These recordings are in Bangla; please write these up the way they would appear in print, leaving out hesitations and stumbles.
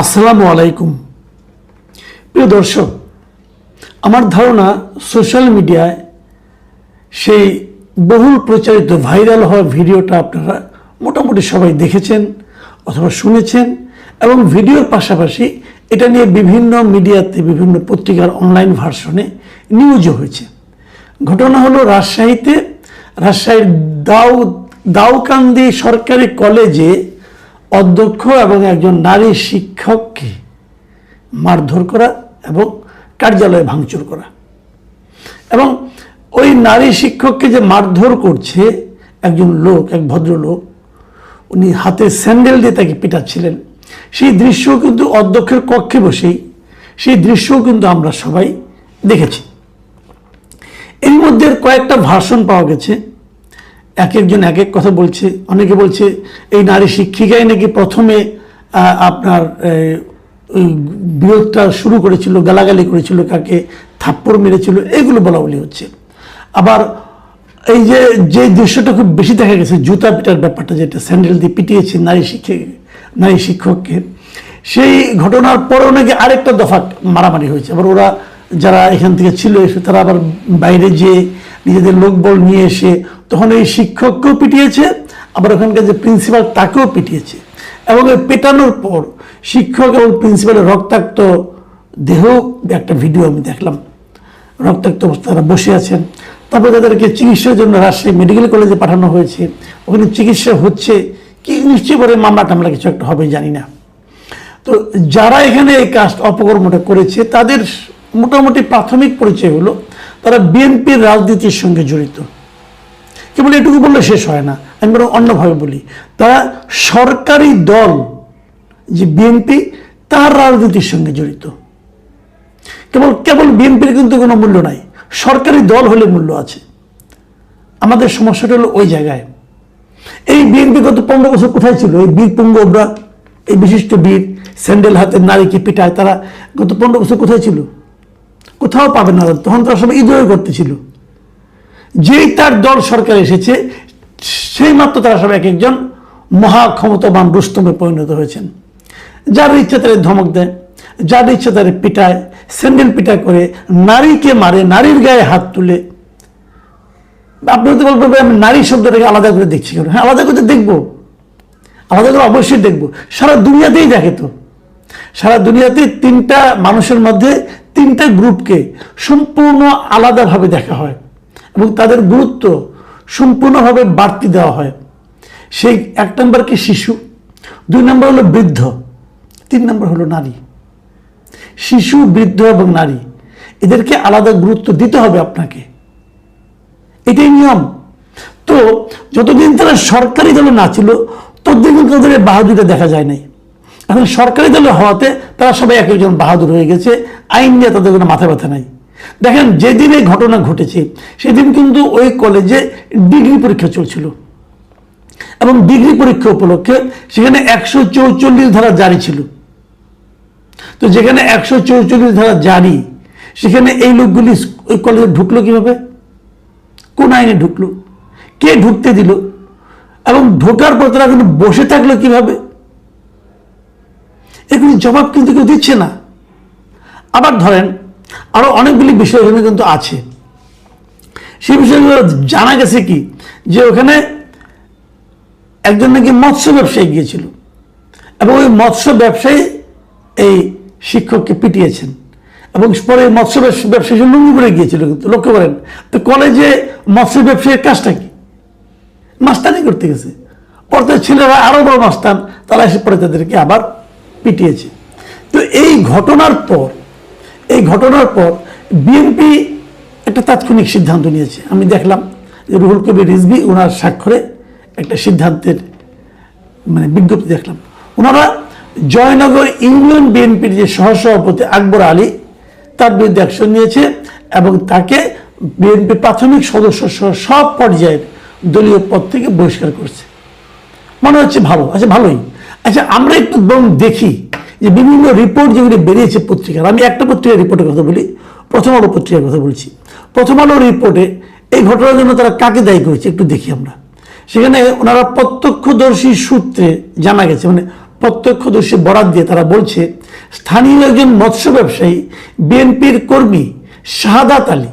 আসসালামু আলাইকুম। প্রিয় দর্শক, আমার ধারণা সোশ্যাল মিডিয়ায় সেই বহুল প্রচারিত ভাইরাল হওয়া ভিডিওটা আপনারা মোটামুটি সবাই দেখেছেন অথবা শুনেছেন, এবং ভিডিওর পাশাপাশি এটা নিয়ে বিভিন্ন মিডিয়াতে, বিভিন্ন পত্রিকার অনলাইন ভার্সনে নিউজও হয়েছে। ঘটনা হলো রাজশাহীর দাউকান্দি সরকারি কলেজে অধ্যক্ষ এবং একজন নারী শিক্ষককে মারধর করা এবং কার্যালয়ে ভাঙচুর করা। এবং ওই নারী শিক্ষককে যে মারধর করছে একজন লোক, এক ভদ্রলোক, উনি হাতে স্যান্ডেল দিয়ে তাকে পিটাচ্ছিলেন, সেই দৃশ্য কিন্তু অধ্যক্ষের কক্ষে বসেই সেই দৃশ্যও কিন্তু আমরা সবাই দেখেছি। এর মধ্যে কয়েকটা ভার্সন পাওয়া গেছে, এক একজন এক এক কথা বলছে। অনেকে বলছে এই নারী শিক্ষিকাই নাকি প্রথমে আপনার বিরোধটা শুরু করেছিল, গালাগালি করেছিল, কাকে থাপ্পড় মেরেছিল, এগুলো বলা বলি হচ্ছে। আবার এই যে দৃশ্যটা খুব বেশি দেখা গেছে, জুতা পিটার ব্যাপারটা, যেটা স্যান্ডেল দিয়ে পিটিয়েছে নারী শিক্ষককে, সেই ঘটনার পরেও নাকি আরেকটা দফা মারামারি হয়েছে। আবার ওরা যারা এখান থেকে ছিল এসে তারা আবার বাইরে যেয়ে নিজেদের লোকবল নিয়ে এসে তখন এই শিক্ষককেও পিটিয়েছে, আবার ওখানকার যে প্রিন্সিপাল তাকেও পিটিয়েছে। এবং এই পেটানোর পর শিক্ষক এবং প্রিন্সিপালের রক্তাক্ত দেহ একটা ভিডিও আমি দেখলাম, রক্তাক্ত অবস্থা তারা বসে আছেন। তারপরে তাদেরকে চিকিৎসার জন্য রাজশাহী মেডিকেল কলেজে পাঠানো হয়েছে, ওখানে চিকিৎসা হচ্ছে কি, নিশ্চয়ই করে মামলা টামলা কিছু একটা হবে, জানি না। তো যারা এখানে এই কাজ অপকর্মটা করেছে তাদের মোটামুটি প্রাথমিক পরিচয় হলো তারা বিএনপির রাজনীতির সঙ্গে জড়িত। কেবল এটুকু বললে শেষ হয় না, আমি বরং অন্যভাবে বলি, তারা সরকারি দল যে বিএনপি তার রাজনীতির সঙ্গে জড়িত। কেবল বিএনপির কিন্তু কোনো মূল্য নাই, সরকারি দল হলে মূল্য আছে। আমাদের সমস্যাটা হলো ওই জায়গায়। এই বিএনপি গত 15 বছর কোথায় ছিল? এই বীর পুঙ্গবরা, এই বিশিষ্ট বীর স্যান্ডেল হাতে নারীকে পিটায়, তারা গত 15 বছর কোথায় ছিল? কোথাও পাবে না। তখন তারা সবাই ঈদয় করতেছিল। যেই তার দল সরকার এসেছে সেই মাত্র তারা সব এক একজন মহা ক্ষমতাবান রুস্তমে পরিণত হয়েছেন। যার ইচ্ছা তারা ধমক দেয়, যার ইচ্ছা তারা পিটায়, স্যান্ডেল পিটায় করে, নারীকে মারে, নারীর গায়ে হাত তুলে। আপনি হতে বলবেন আমি নারী শব্দটাকে আলাদা করে দেখছি কেন? হ্যাঁ, আলাদা করে দেখবো, আলাদা করে অবশ্যই দেখবো। সারা দুনিয়াতেই দেখে তো, সারা দুনিয়াতে তিনটা মানুষের মধ্যে তিনটা গ্রুপকে সম্পূর্ণ আলাদাভাবে দেখা হয় এবং তাদের গুরুত্ব সম্পূর্ণভাবে বাড়তি দেওয়া হয়। সেই 1 নম্বর কি শিশু, 2 নম্বর হলো বৃদ্ধ, 3 নম্বর হলো নারী। শিশু, বৃদ্ধ এবং নারী, এদেরকে আলাদা গুরুত্ব দিতে হবে আপনাকে, এটাই নিয়ম। তো যতদিন তারা সরকারি দলে না ছিল ততদিন কিন্তু তাদের বাহাদুরিটা দেখা যায় নাই। এখন সরকারি দলে হওয়াতে তারা সবাই এক একজন বাহাদুর হয়ে গেছে, আইন নিয়ে তাদের কোনো মাথা ব্যথা নাই। দেখেন, যেদিন এই ঘটনা ঘটেছে সেদিন কিন্তু ওই কলেজে ডিগ্রি পরীক্ষা চলছিল এবং ডিগ্রি পরীক্ষা উপলক্ষে সেখানে 144 ধারা জারি ছিল। তো যেখানে 144 ধারা জারি, সেখানে এই লোকগুলি ওই কলেজে ঢুকলো কিভাবে? কোন আইনে ঢুকলো? কে ঢুকতে দিল? এবং ঢোকার পর তারা কিন্তু বসে থাকলো কিভাবে? এগুলি জবাব কিন্তু কেউ দিচ্ছে না। আবার ধরেন আরো অনেকগুলি বিষয় এখানে কিন্তু আছে। সেই বিষয়গুলো জানা গেছে কি, যে ওখানে একজন নাকি মৎস্য ব্যবসায়ী গিয়েছিল এবং ওই মৎস্য ব্যবসায়ী এই শিক্ষককে পিটিয়েছেন এবং পরে মৎস্য ব্যবসায়ী লুঙ্গি পরে গিয়েছিল। কিন্তু লক্ষ্য করেন তো, কলেজে মৎস্য ব্যবসায়ীর কাজটা কি? মাস্তানি করতে গেছে। পরে ছেলেরা আরো বড় মাস্তান, তারা এসে পরে তাদেরকে আবার পিটিয়েছে। তো এই ঘটনার পর বিএনপি একটা তাৎক্ষণিক সিদ্ধান্ত নিয়েছে। আমি দেখলাম যে রুহুল কবির রিজভী ওনার স্বাক্ষরে একটা সিদ্ধান্তের বিজ্ঞপ্তি দেখলাম। ওনারা জয়নগর ইউনিয়ন বিএনপির যে সহসভাপতি আকবর আলী, তার বিরুদ্ধে অ্যাকশন নিয়েছে এবং তাকে বিএনপি প্রাথমিক সদস্য সহ সব পর্যায়ের দলীয় পদ থেকে বহিষ্কার করছে। মনে হচ্ছে ভালো, আচ্ছা ভালোই। আচ্ছা, আমরা একটু দেখি যে বিভিন্ন রিপোর্ট যেগুলি বেরিয়েছে পত্রিকার। আমি একটা পত্রিকার রিপোর্টের কথা বলি, প্রথম আলো পত্রিকার কথা বলছি। প্রথম আলো রিপোর্টে এই ঘটনার জন্য তারা কাকে দায়ী করেছে একটু দেখি আমরা। সেখানে ওনারা প্রত্যক্ষদর্শী সূত্রে জানা গেছে, প্রত্যক্ষদর্শী বরাত দিয়ে তারা বলছে, স্থানীয় একজন মৎস্য ব্যবসায়ী বিএনপির কর্মী শাহাদাত আলী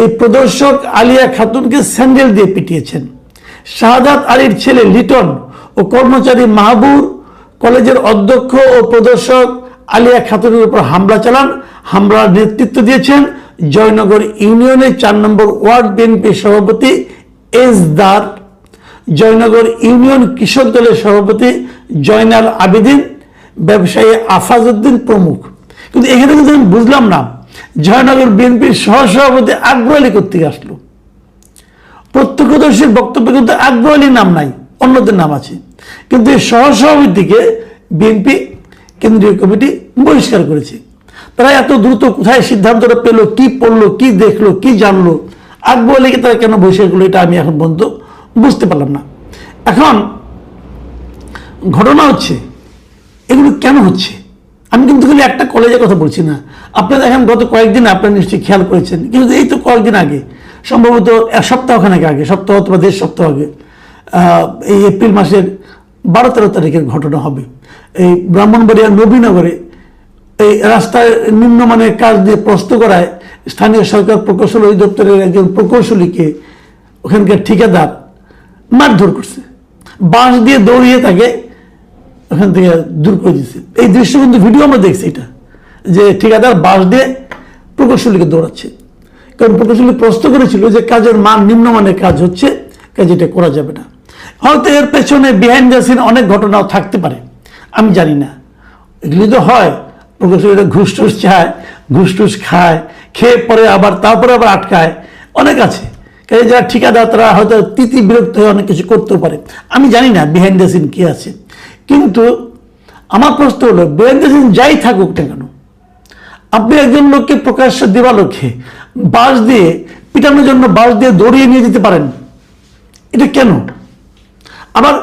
এই প্রদর্শক আলিয়া খাতুনকে স্যান্ডেল দিয়ে পিটিয়েছেন। শাহাদাত আলীর ছেলে লিটন ও কর্মচারী মাহবুর কলেজের অধ্যক্ষ ও প্রদর্শক আলিয়া খাতুনের উপর হামলা চালান। হামলার নেতৃত্ব দিয়েছেন জয়নগর ইউনিয়নের 4 নম্বর ওয়ার্ড বিএনপি সভাপতি এজদার, জয়নগর ইউনিয়ন কৃষক দলের সভাপতি জয়নাল আবেদিন, ব্যবসায়ী আফাজউদ্দিন প্রমুখ। কিন্তু এখানে কিন্তু আমি বুঝলাম না জয়নগর বিএনপির সহসভাপতি আকবর আলী কোত্থেকে আসলো। প্রত্যক্ষদর্শীর বক্তব্যে কিন্তু আকবর আলীর নাম নাই, অন্যদের নাম আছে, কিন্তু এই সহসভাপতিকে বিএনপি কেন্দ্রীয় কমিটি বহিষ্কার করেছে। তারা এত দ্রুত কোথায় সিদ্ধান্তটা পেলো, কি পড়লো, কি দেখলো, কি জানলো, আকবর আলীকে তারা কেন বহিষ্কার করলো, এটা আমি এখন পর্যন্ত বুঝতে পারলাম না। এখন ঘটনা হচ্ছে এগুলো কেন হচ্ছে, আমি কিন্তু খালি একটা কলেজের কথা বলছি না। আপনারা দেখেন গত কয়েকদিন আপনারা নিশ্চয়ই খেয়াল করেছেন, কিন্তু এই তো কয়েকদিন আগে, সম্ভবত এক সপ্তাহখানেক আগে, সপ্তাহ অথবা 1.5 সপ্তাহ আগে, এই এপ্রিল মাসের 12-13 তারিখের ঘটনা হবে। এই ব্রাহ্মণবাড়িয়া নবীনগরে এই রাস্তায় নিম্নমানের কাজ দিয়ে প্রস্তুত করায় স্থানীয় সরকার প্রকৌশল অধিদপ্তরের একজন প্রকৌশলীকে ওখানকার ঠিকাদার মারধর করছে, বাঁশ দিয়ে দৌড়িয়ে তাকে ওখান থেকে দূর করে দিচ্ছে। এই দৃশ্য কিন্তু ভিডিও আমরা দেখছি, এটা যে ঠিকাদার বাঁশ দিয়ে প্রকৌশলীকে দৌড়াচ্ছে, কারণ প্রকৌশলী প্রশ্ন করেছিল যে কাজের মান নিম্নমানের কাজ হচ্ছে, কাজ এটা করা যাবে না। হয়তো এর পেছনে বিহাইন্ড দ্য সিন অনেক ঘটনাও থাকতে পারে, আমি জানি না। এগুলি তো হয়, প্রকৌশলীরা ঘুষ টুস চায়, ঘুষ টুস খায়, খেয়ে পরে আবার তারপরে আবার আটকায়, অনেক আছে। কাজে যারা ঠিকাদার তারা হয়তো বিরক্ত হয়ে অনেক কিছু করতেও পারে, আমি জানি না বিহাইন্ড দ্য সিন কি আছে। কিন্তু আমার প্রশ্ন হলো, বিহাইন্ড দ্য সিন যাই থাকুক না কেন, আপনি একজন লোককে প্রকাশ্য দিবালোকে বাঁশ দিয়ে পিটানোর জন্য বাঁশ দিয়ে দৌড়িয়ে নিয়ে যেতে পারেন, এটা কেন? আবার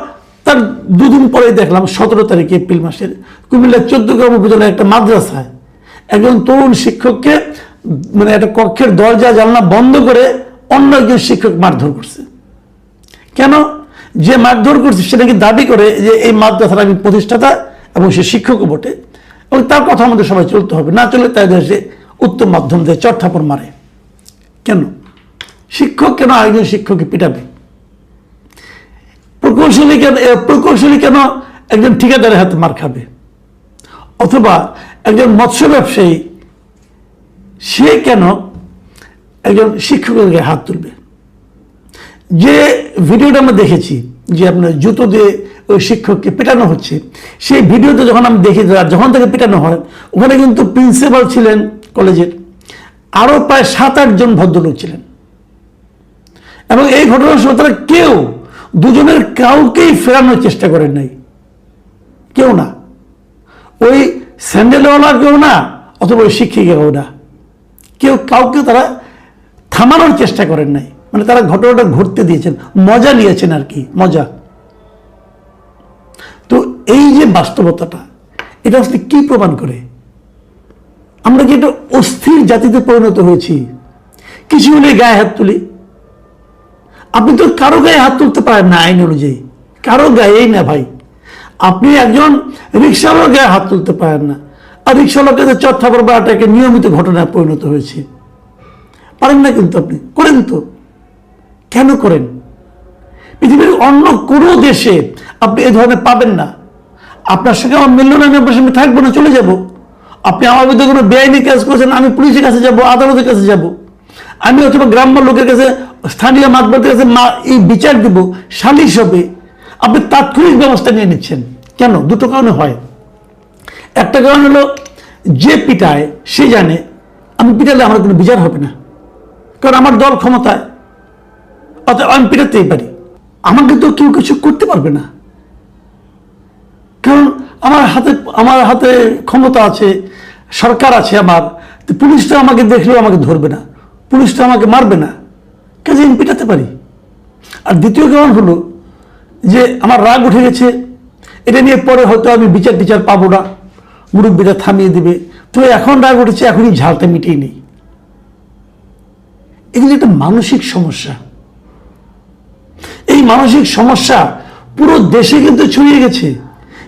তার 2 দিন পরে দেখলাম 17 তারিখে এপ্রিল মাসের কুমিল্লার 14 উপজেলার একটা মাদ্রাসায় একজন তরুণ শিক্ষককে মানে একটা কক্ষের দরজা জানলা বন্ধ করে অন্য একজন শিক্ষক মারধর করছে। কেন? যে মারধর করছে সে নাকি দাবি করে যে এই মাদ্রাসার আমি প্রতিষ্ঠাতা এবং সে শিক্ষকও বটে, এবং তার কথা আমাদের সবাই চলতে হবে, না চলে তাই দেশে উত্তম মাধ্যম দিয়ে চটথাপড় মারে। কেন শিক্ষক কেন আরেকজন শিক্ষককে পিটাবে? প্রকৌশলী কেন একজন ঠিকাদারের হাতে মার খাবে? অথবা একজন মৎস্য ব্যবসায়ী সে কেন একজন শিক্ষকের গায়ে হাত তুলবে? যে ভিডিওটা আমরা দেখেছি যে আপনার জুতো দিয়ে ওই শিক্ষককে পেটানো হচ্ছে, সেই ভিডিওতে যখন আমি দেখি, যখন তাকে পেটানো হয়, ওখানে কিন্তু প্রিন্সিপাল ছিলেন কলেজের, আরো প্রায় 7-8 জন ভদ্রলোক ছিলেন, এবং এই ঘটনার সময় তারা কেউ দুজনের কাউকেই ফেরানোর চেষ্টা করেন নাই, কেউ না, ওই স্যান্ডেলওয়ালা কেউ না, অথবা ওই শিক্ষিকাও না, কেউ কাউকে তারা থামানোর চেষ্টা করেন নাই। মানে তারা ঘটনাটা ঘটতে দিয়েছেন, মজা নিয়েছেন আর কি, মজা। তো এই যে বাস্তবতাটা, এটা আসলে কি প্রমাণ করে? আমরা কি একটা অস্থির জাতিতে পরিণত হয়েছি? কিছু হলে গায়ে হাত তুলি। আপনি তো কারো গায়ে হাত তুলতে পারেন না আইন অনুযায়ী, কারো গায়েই না ভাই। আপনি একজন রিক্সাওয়ালার গায়ে হাত তুলতে পারেন না, আর রিক্সাওয়ালাকে চটথাপড় মারাটা একটা নিয়মিত ঘটনায় পরিণত হয়েছে। পারেন না, কিন্তু আপনি করেন তো। কেন করেন? পৃথিবীর অন্য কোনো দেশে আপনি এ ধরনের পাবেন না। আপনার সঙ্গে আমার মিলল না, আমি আপনার সঙ্গে থাকবো না, চলে যাব। আপনি আমার বিরুদ্ধে কোনো বেআইনি কাজ করেছেন, আমি পুলিশের কাছে যাব, আদালতের কাছে যাব, আমি অথবা গ্রাম্য লোকের কাছে, স্থানীয় মাতবরের কাছে এই বিচার দিব, সালিশ হবে। আপনি তাৎক্ষণিক ব্যবস্থা নিয়ে নিচ্ছেন কেন? দুটো কারণে হয়। একটা কারণ হলো, যে পিটায় সে জানে আমি পিটালে আমার কোনো বিচার হবে না, কারণ আমার দল ক্ষমতায়, অর্থাৎ আমি পিটাতেই পারি, আমাকে তো কেউ কিছু করতে পারবে না, কারণ আমার হাতে ক্ষমতা আছে, সরকার আছে আমার। পুলিশটা আমাকে দেখলেও আমাকে ধরবে না, পুলিশটা আমাকে মারবে না, কাজে আমি পিটাতে পারি। আর দ্বিতীয় কারণ হলো যে আমার রাগ উঠে গেছে, এটা নিয়ে পরে হয়তো আমি বিচার পাবো না, মুরব্বীরা থামিয়ে দিবে, তো এখন রাগ উঠেছে, এখনই ঝালটা মিটিয়ে নেই। এগুলি একটা মানসিক সমস্যা। এই মানসিক সমস্যা পুরো দেশে কিন্তু ছড়িয়ে গেছে।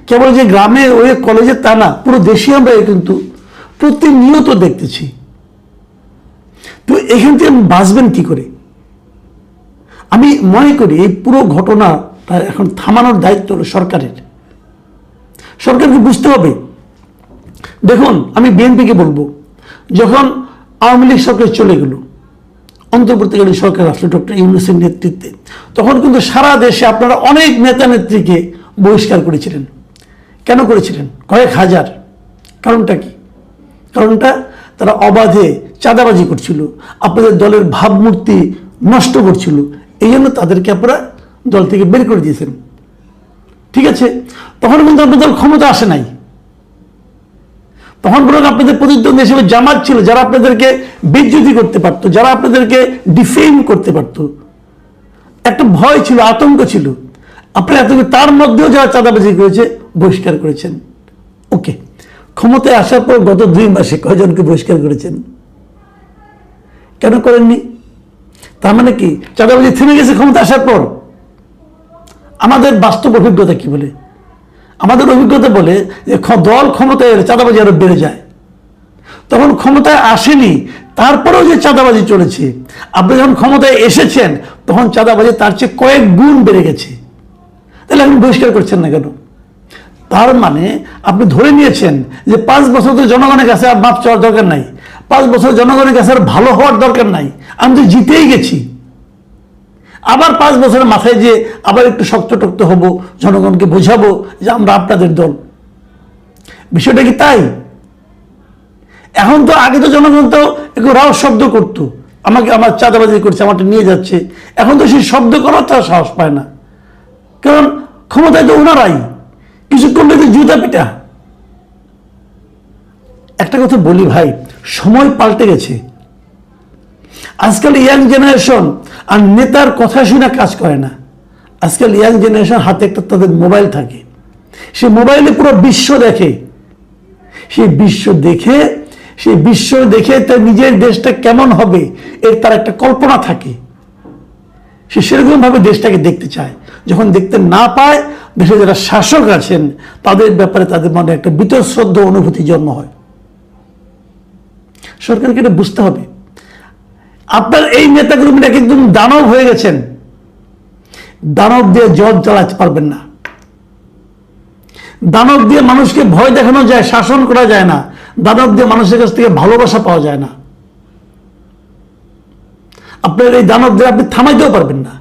কেবল যে গ্রামে ওই কলেজে তা না, পুরো দেশে আমরা কিন্তু প্রতিনিয়ত দেখতেছি। তো এখান থেকে বাঁচবেন কি করে? আমি মনে করি এই পুরো ঘটনাটা এখন থামানোর দায়িত্ব হলো সরকারের। সরকারকে বুঝতে হবে। দেখুন, আমি বিএনপিকে বলবো, যখন আওয়ামী লীগ সরকার চলে গেল, অন্তর্বর্তীকালীন সরকার আসলে ডক্টর ইউনূসের নেতৃত্বে, তখন কিন্তু সারা দেশে আপনারা অনেক নেতা নেত্রীকে বহিষ্কার করেছিলেন। কেন করেছিলেন? কয়েক হাজার। কারণটা কি? কারণটা তারা অবাধে চাঁদাবাজি করছিল, আপনাদের দলের ভাবমূর্তি নষ্ট করছিল, এই জন্য তাদেরকে আপনারা দল থেকে বের করে দিয়েছেন। ঠিক আছে, তখন কিন্তু আপনাদের দল ক্ষমতা আসে নাই। তখন বরং আপনাদের প্রতিদ্বন্দ্বী হিসেবে জামাত ছিল, যারা আপনাদেরকে বেইজ্জতি করতে পারতো, যারা আপনাদেরকে ডিফেম করতে পারতো। একটা ভয় ছিল, আতঙ্ক ছিল। আপনারা এত, তার মধ্যেও যারা চাঁদাবাজি করেছে বহিষ্কার করেছেন। ওকে, ক্ষমতায় আসার পর গত 2 মাসে কয়জনকে বহিষ্কার করেছেন? কেন করেননি? তার মানে কি চাঁদাবাজি থেমে গেছে ক্ষমতা আসার পর? আমাদের বাস্তব অভিজ্ঞতা কি বলে? আমাদের অভিজ্ঞতা বলে যে দল ক্ষমতায় এলে চাঁদাবাজি আরো বেড়ে যায়। তখন ক্ষমতায় আসেনি, তারপরেও যে চাঁদাবাজি চলেছে, আপনি যখন ক্ষমতায় এসেছেন তখন চাঁদাবাজি তার চেয়ে কয়েক গুণ বেড়ে গেছে। তাহলে আপনি বহিষ্কার করছেন না কেন? তার মানে আপনি ধরে নিয়েছেন যে 5 বছর তো জনগণের কাছে আর মাপ চাওয়ার দরকার নাই, 5 বছর জনগণের কাছে আর ভালো হওয়ার দরকার নাই, আমি তো জিতেই গেছি। আবার 5 বছরের মাথায় যে আবার একটু শক্ত হব, জনগণকে বোঝাবো যে আমরা আপনাদের দল। বিষয়টা কি তাই? এখন তো আগে তো জনগণ তো একটু রাও শব্দ করতো, আমাকে আমার চাঁদাবাজি করছে, আমাকে নিয়ে যাচ্ছে। এখন তো সেই শব্দ করার তার সাহস পায় না, কারণ ক্ষমতায় তো ওনারাই, কিছুক্ষণ তো জুতা পিটা। একটা কথা বলি ভাই, সময় পাল্টে গেছে। আজকাল ইয়াং জেনারেশন আর নেতার কথা শুনে কাজ করে না। আজকাল ইয়াং জেনারেশন হাতে একটা তাদের মোবাইল থাকে, সে মোবাইলে পুরো বিশ্ব দেখে। সেই বিশ্ব দেখে তার নিজের দেশটা কেমন হবে এর তার একটা কল্পনা থাকে। সে সেরকম ভাবে দেশটাকে দেখতে চায়। যখন দেখতে না পায়, দেশে যারা শাসক আছেন তাদের ব্যাপারে তাদের মনে একটা বীতশ্রদ্ধ অনুভূতি জন্ম হয়। সরকারকে এটা বুঝতে হবে। আপনার এই নেতাগুলো একদম দানব হয়ে গেছেন। দানব দিয়ে জজ চালাতে পারবেন না। দানব দিয়ে মানুষকে ভয় দেখানো যায়, শাসন করা যায় না। দানব দিয়ে মানুষের কাছ থেকে ভালোবাসা পাওয়া যায় না। আপনার এই দানব দিয়ে আপনি থামাইতেও পারবেন না।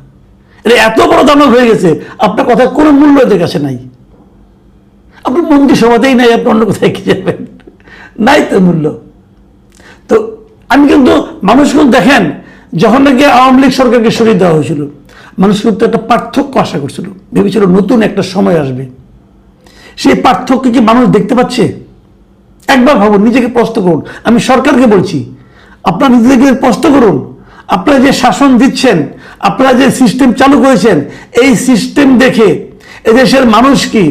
এটা এত বড় দানব হয়ে গেছে, আপনার কথা কোনো মূল্য এদের কাছে নাই। আপনার মন্ত্রিসভাতেই নাই, আপনি অন্য কোথায় কি যাবেন? নাই তো মূল্য। তো আমি কিন্তু মানুষ কিন্তু দেখেন, যখন নাকি আওয়ামী লীগ সরকারকে সরিয়ে দেওয়া হয়েছিল, মানুষ কিন্তু একটা পার্থক্য আশা করছিল, ভেবেছিল নতুন একটা সময় আসবে। সেই পার্থক্য কি মানুষ দেখতে পাচ্ছে? একবার ভাবুন, নিজেকে প্রশ্ন করুন। আমি সরকারকে বলছি, আপনারা নিজেদেরকে প্রশ্ন করুন। আপনারা যে শাসন দিচ্ছেন, আপনারা যে সিস্টেম চালু করেছেন, এই সিস্টেম দেখে এদেশের মানুষ কি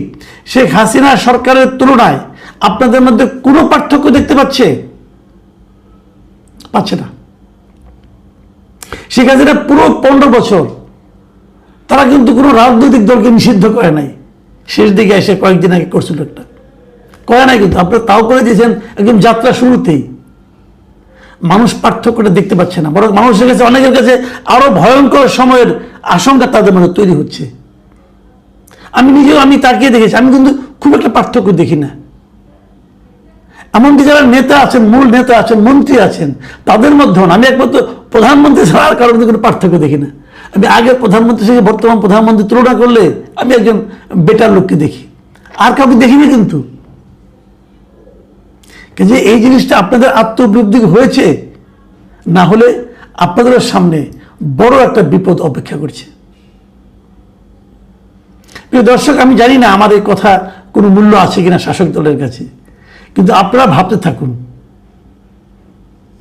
শেখ হাসিনা সরকারের তুলনায় আপনাদের মধ্যে কোনো পার্থক্য দেখতে পাচ্ছে? পাচ্ছে না। শেখ হাসিনা পুরো 15 বছর তারা কিন্তু কোনো রাজনৈতিক দলকে নিষিদ্ধ করে নাই। শেষ দিকে এসে কয়েকদিন আগে করছিল একটা, করে নাই কিন্তু আপনারা তাও করে দিয়েছেন একদম যাত্রা শুরুতেই। মানুষ পার্থক্যটা দেখতে পাচ্ছে না, বরং মানুষের কাছে, অনেকের কাছে আরো ভয়ঙ্কর সময়ের আশঙ্কা তাদের মনে তৈরি হচ্ছে। আমি তাকিয়ে দেখেছি, আমি কিন্তু খুব একটা পার্থক্য দেখি না। এমনকি যারা নেতা আছেন, মূল নেতা আছেন, মন্ত্রী আছেন, তাদের মধ্যে আমি একমাত্র প্রধানমন্ত্রী ছাড়া আর কারোর মধ্যে কোনো পার্থক্য দেখি না। আমি আগের প্রধানমন্ত্রী থেকে বর্তমান প্রধানমন্ত্রী তুলনা করলে আমি একজন বেটার লোককে দেখি, আর কাউকে দেখিনি। কিন্তু যে এই জিনিসটা আপনাদের আত্মবিরুদ্ধি হয়েছে, না হলে আপনাদের সামনে বড় একটা বিপদ অপেক্ষা করছে। প্রিয় দর্শক, আমি জানি না আমার এই কথা কোনো মূল্য আছে কিনা শাসক দলের কাছে, কিন্তু আপনারা ভাবতে থাকুন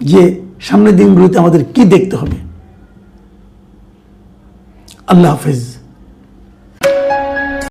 যে সামনের দিনগুলোতে আমাদের কি দেখতে হবে। আল্লাহ হাফেজ।